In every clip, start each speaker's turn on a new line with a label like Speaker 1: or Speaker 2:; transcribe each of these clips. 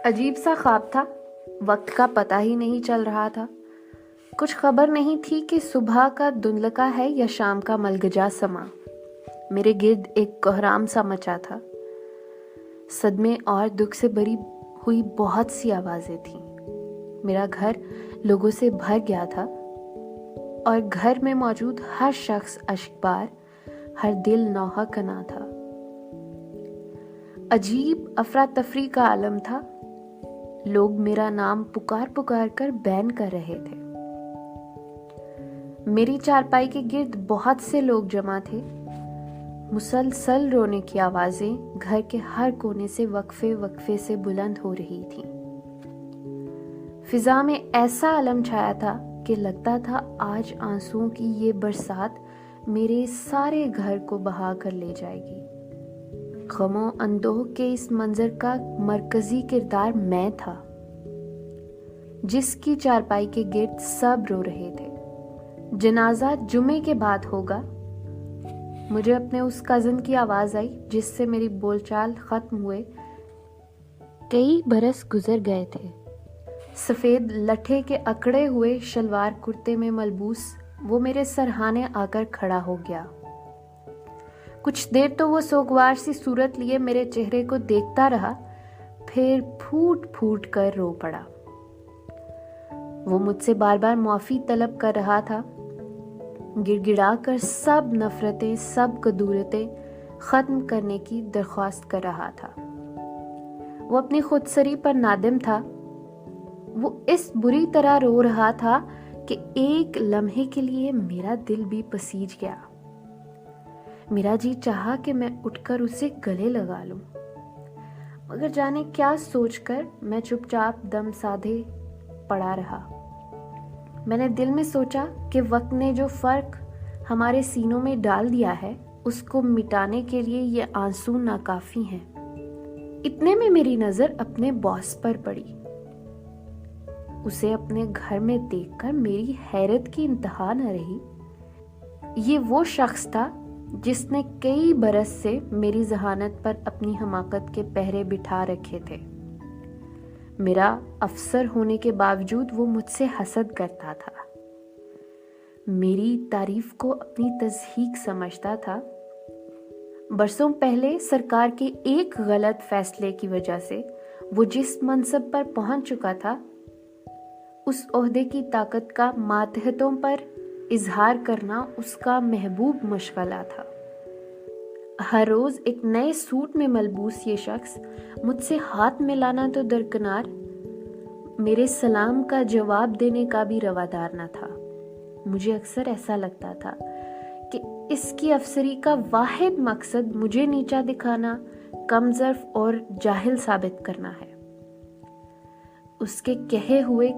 Speaker 1: عجیب سا خواب تھا. وقت کا پتہ ہی نہیں چل رہا تھا. کچھ خبر نہیں تھی کہ صبح کا دھندلکا ہے یا شام کا ملگجا سما. میرے گرد ایک کوہرام سا مچا تھا. صدمے اور دکھ سے بھری ہوئی بہت سی آوازیں تھیں. میرا گھر لوگوں سے بھر گیا تھا اور گھر میں موجود ہر شخص اشکبار، ہر دل نوحہ کنا تھا. عجیب افراتفری کا عالم تھا. لوگ میرا نام پکار پکار کر بین کر رہے تھے. میری چارپائی کے گرد بہت سے لوگ جمع تھے. مسلسل رونے کی آوازیں گھر کے ہر کونے سے وقفے وقفے سے بلند ہو رہی تھیں. فضا میں ایسا عالم چھایا تھا کہ لگتا تھا آج آنسوؤں کی یہ برسات میرے سارے گھر کو بہا کر لے جائے گی. غم و اندوہ کے اس منظر کا مرکزی کردار میں تھا، جس کی چارپائی کے گرد سب رو رہے تھے. جنازہ جمعے کے بعد ہوگا. مجھے اپنے اس کزن کی آواز آئی جس سے میری بول چال ختم ہوئے کئی برس گزر گئے تھے. سفید لٹھے کے اکڑے ہوئے شلوار کرتے میں ملبوس وہ میرے سرہانے آ کر کھڑا ہو گیا. کچھ دیر تو وہ سوگوار سی صورت لیے میرے چہرے کو دیکھتا رہا، پھر پھوٹ پھوٹ کر رو پڑا. وہ مجھ سے بار بار معافی طلب کر رہا تھا. گڑ گڑا کر سب نفرتیں، سب کدورتیں ختم کرنے کی درخواست کر رہا تھا. وہ اپنی خودسری پر نادم تھا. وہ اس بری طرح رو رہا تھا کہ ایک لمحے کے لیے میرا دل بھی پسیج گیا. میرا جی چاہا کہ میں اٹھ کر اسے گلے لگا لوں، مگر جانے کیا سوچ کر میں چپ چاپ دم سادھے پڑا رہا. میں نے دل میں سوچا کہ وقت نے جو فرق ہمارے سینوں میں ڈال دیا ہے اس کو مٹانے کے لیے یہ آنسو ناکافی ہیں. اتنے میں میری نظر اپنے باس پر پڑی. اسے اپنے گھر میں دیکھ کر میری حیرت کی انتہا نہ رہی. یہ وہ شخص تھا جس نے کئی برس سے میری ذہانت پر اپنی حماقت کے پہرے بٹھا رکھے تھے. میرا افسر ہونے کے باوجود وہ مجھ سے حسد کرتا تھا، میری تعریف کو اپنی تضحیق سمجھتا تھا. برسوں پہلے سرکار کے ایک غلط فیصلے کی وجہ سے وہ جس منصب پر پہنچ چکا تھا، اس عہدے کی طاقت کا ماتحتوں پر اظہار کرنا اس کا محبوب مشغلہ تھا. ہر روز ایک نئے سوٹ میں ملبوس یہ شخص مجھ سے ہاتھ ملانا تو درکنار، میرے سلام کا جواب دینے کا بھی روادار نہ تھا. مجھے اکثر ایسا لگتا تھا کہ اس کی افسری کا واحد مقصد مجھے نیچا دکھانا، کم ظرف اور جاہل ثابت کرنا ہے. اس کے کہے ہوئے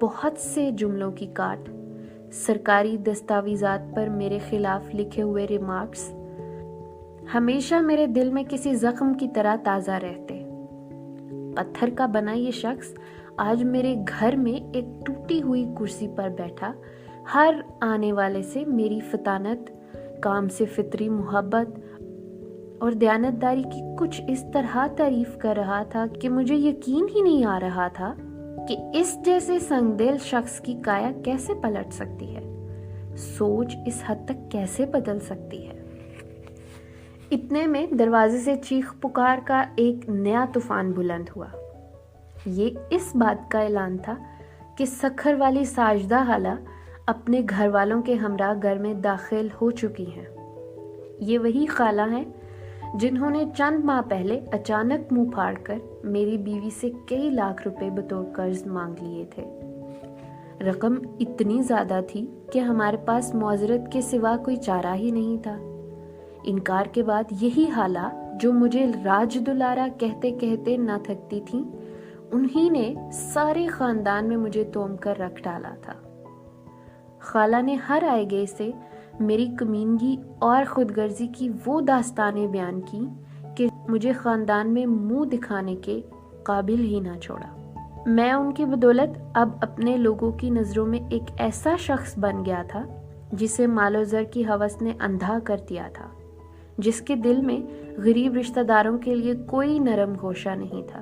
Speaker 1: بہت سے جملوں کی کاٹ، سرکاری دستاویزات پر میرے خلاف لکھے ہوئے ریمارکس ہمیشہ میرے دل میں کسی زخم کی طرح تازہ رہتے. پتھر کا بنا یہ شخص آج میرے گھر میں ایک ٹوٹی ہوئی کرسی پر بیٹھا ہر آنے والے سے میری فطانت، کام سے فطری محبت اور دیانتداری کی کچھ اس طرح تعریف کر رہا تھا کہ مجھے یقین ہی نہیں آ رہا تھا کہ اس جیسے سنگ دل شخص کی کایا کیسے پلٹ سکتی ہے، سوچ اس حد تک کیسے بدل سکتی ہے. اتنے میں دروازے سے چیخ پکار کا ایک نیا طوفان بلند ہوا. یہ اس بات کا اعلان تھا کہ سکھر والی ساجدہ خالہ اپنے گھر والوں کے ہمراہ گھر میں داخل ہو چکی ہیں. یہ وہی خالہ ہیں جنہوں نے چند ماہ پہلے اچانک منہ پھاڑ کر میری بیوی سے کئی لاکھ روپے بطور قرض مانگ لیے تھے. رقم اتنی زیادہ تھی کہ ہمارے پاس معذرت کے سوا کوئی چارہ ہی نہیں تھا. انکار کے بعد یہی خالہ جو مجھے راج دلارا کہتے کہتے نہ تھکتی تھیں، انہی نے سارے خاندان میں مجھے توم کر رکھ ڈالا تھا. خالہ نے ہر آئے گئے سے میری کمینگی اور خود غرضی کی وہ داستانیں بیان کی کہ مجھے خاندان میں منہ دکھانے کے قابل ہی نہ چھوڑا. میں ان کی بدولت اب اپنے لوگوں کی نظروں میں ایک ایسا شخص بن گیا تھا جسے مال و زر کی ہوس نے اندھا کر دیا تھا، جس کے دل میں غریب رشتہ داروں کے لیے کوئی نرم گوشہ نہیں تھا.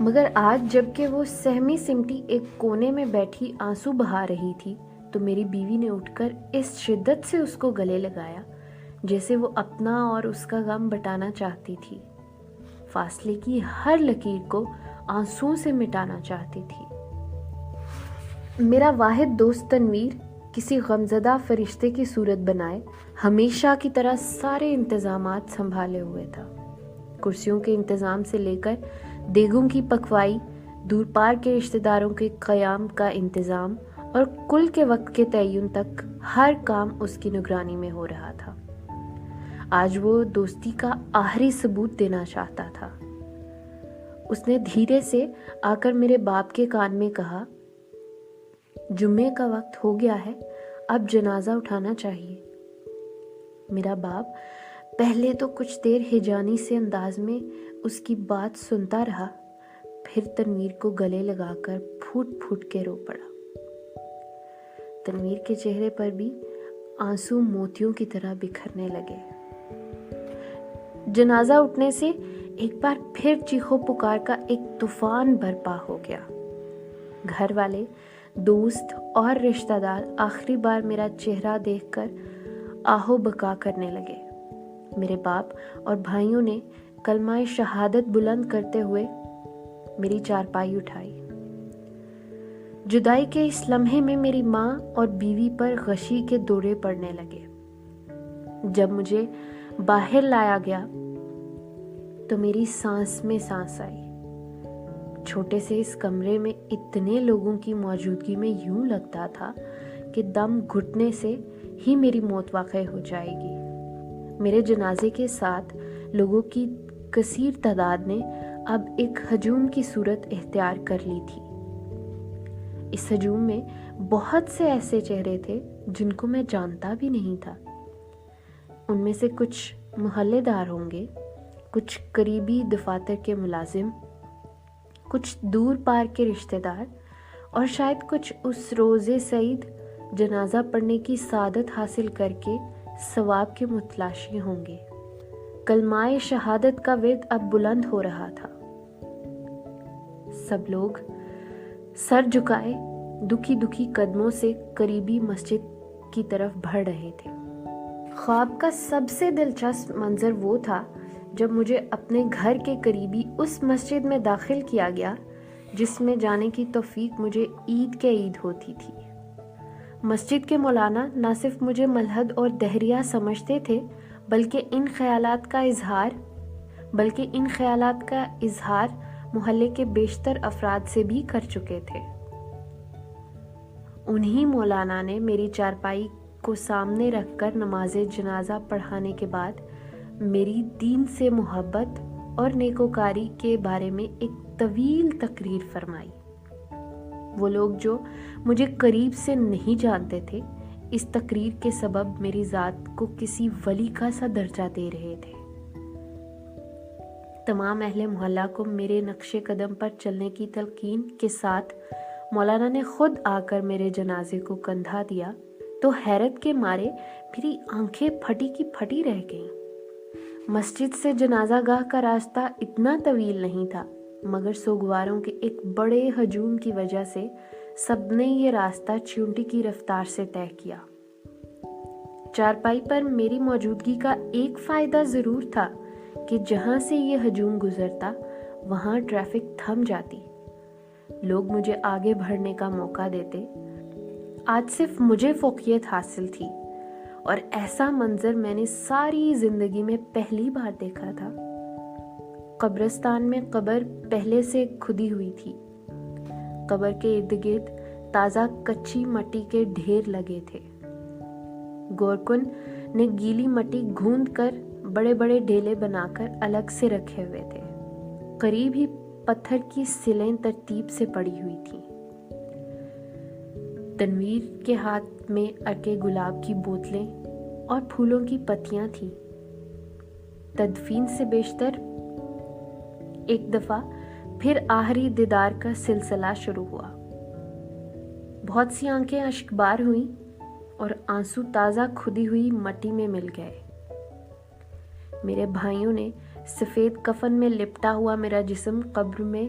Speaker 1: مگر آج جب کہ وہ سہمی سمٹی ایک کونے میں بیٹھی آنسو بہا رہی تھی تو میری بیوی نے اٹھ کر اس شدت سے اس کو گلے لگایا جیسے وہ اپنا اور اس کا غم بٹانا چاہتی تھی، فاصلے کی ہر لکیر کو آنسوؤں سے مٹانا چاہتی تھی۔ میرا واحد دوست تنویر کسی غمزدہ فرشتے کی صورت بنائے ہمیشہ کی طرح سارے انتظامات سنبھالے ہوئے تھا، کرسیوں کے انتظام سے لے کر دیگوں کی پکوائی، دور پار کے رشتہ داروں کے قیام کا انتظام اور کل کے وقت کے تعین تک ہر کام اس کی نگرانی میں ہو رہا تھا۔ آج وہ دوستی کا آخری ثبوت دینا چاہتا تھا۔ اس نے دھیرے سے آ کر میرے باپ کے کان میں کہا، جمعے کا وقت ہو گیا ہے، اب جنازہ اٹھانا چاہیے۔ میرا باپ پہلے تو کچھ دیر ہجانی سے انداز میں اس کی بات سنتا رہا، پھر تنویر کو گلے لگا کر پھوٹ پھوٹ کے رو پڑا۔ تنویر کے چہرے پر بھی آنسو موتیوں کی طرح بکھرنے لگے۔ جنازہ اٹھنے سے ایک بار پھر چیخو پکار کا ایک طوفان برپا ہو گیا۔ گھر والے، دوست اور رشتہ دار آخری بار میرا چہرہ دیکھ کر آہو بکا کرنے لگے۔ میرے باپ اور بھائیوں نے کلمہ شہادت بلند کرتے ہوئے میری چارپائی اٹھائی۔ جدائی کے اس لمحے میں میری ماں اور بیوی پر غشی کے دورے پڑنے لگے۔ جب مجھے باہر لایا گیا تو میری سانس میں سانس آئی۔ چھوٹے سے اس کمرے میں اتنے لوگوں کی موجودگی میں یوں لگتا تھا کہ دم گھٹنے سے ہی میری موت واقع ہو جائے گی۔ میرے جنازے کے ساتھ لوگوں کی کثیر تعداد نے اب ایک ہجوم کی صورت اختیار کر لی تھی۔ اس ہجوم میں بہت سے ایسے چہرے تھے جن کو میں جانتا بھی نہیں تھا۔ ان میں سے کچھ محلے دار ہوں گے، کچھ قریبی دفاتر کے ملازم، کچھ دور پار کے رشتہ دار، اور شاید کچھ اس روز سعید جنازہ پڑھنے کی سعادت حاصل کر کے ثواب کے متلاشی ہوں گے۔ کلمہ شہادت کا ورد اب بلند ہو رہا تھا۔ سب لوگ سر جھکائے دکھی دکھی قدموں سے قریبی مسجد کی طرف بڑھ رہے تھے۔ خواب کا سب سے دلچسپ منظر وہ تھا جب مجھے اپنے گھر کے قریبی اس مسجد میں داخل کیا گیا جس میں جانے کی توفیق مجھے عید کے عید ہوتی تھی۔ مسجد کے مولانا نہ صرف مجھے ملحد اور دہریہ سمجھتے تھے بلکہ ان خیالات کا اظہار محلے کے بیشتر افراد سے بھی کر چکے تھے۔ انہی مولانا نے میری چارپائی کو سامنے رکھ کر نماز جنازہ پڑھانے کے بعد میری دین سے محبت اور نیکوکاری کے بارے میں ایک طویل تقریر فرمائی۔ وہ لوگ جو مجھے قریب سے نہیں جانتے تھے اس تقریر کے سبب میری ذات کو کسی ولی کا سا درجہ دے رہے تھے۔ تمام اہل محلہ کو میرے نقش قدم پر چلنے کی تلقین کے ساتھ مولانا نے خود آ کر میرے جنازے کو کندھا دیا تو حیرت کے مارے میری آنکھیں پھٹی کی پھٹی رہ گئیں۔ مسجد سے جنازہ گاہ کا راستہ اتنا طویل نہیں تھا مگر سوگواروں کے ایک بڑے ہجوم کی وجہ سے سب نے یہ راستہ چیونٹی کی رفتار سے طے کیا۔ چارپائی پر میری موجودگی کا ایک فائدہ ضرور تھا کہ جہاں سے یہ ہجوم گزرتا وہاں ٹریفک تھم جاتی، لوگ مجھے آگے بڑھنے کا موقع دیتے۔ آج صرف مجھے فوقیت حاصل تھی اور ایسا منظر میں نے ساری زندگی میں پہلی بار دیکھا تھا۔ قبرستان میں قبر پہلے سے کھدی ہوئی تھی۔ قبر کے ارد گرد تازہ کچی مٹی کے ڈھیر لگے تھے۔ گورکن نے گیلی مٹی گھوند کر بڑے بڑے ڈھیلے بنا کر الگ سے رکھے ہوئے تھے۔ قریب ہی پتھر کی سلیں ترتیب سے پڑی ہوئی تھیں۔ تنویر کے ہاتھ میں ارکے گلاب کی بوتلیں اور پھولوں کی پتیاں تھیں۔ تدفین سے بیشتر ایک دفعہ پھر آخری دیدار کا سلسلہ شروع ہوا۔ بہت سی آنکھیں اشکبار ہوئیں اور آنسو تازہ کھدی ہوئی مٹی میں مل گئے۔ میرے بھائیوں نے سفید کفن میں لپٹا ہوا میرا جسم قبر میں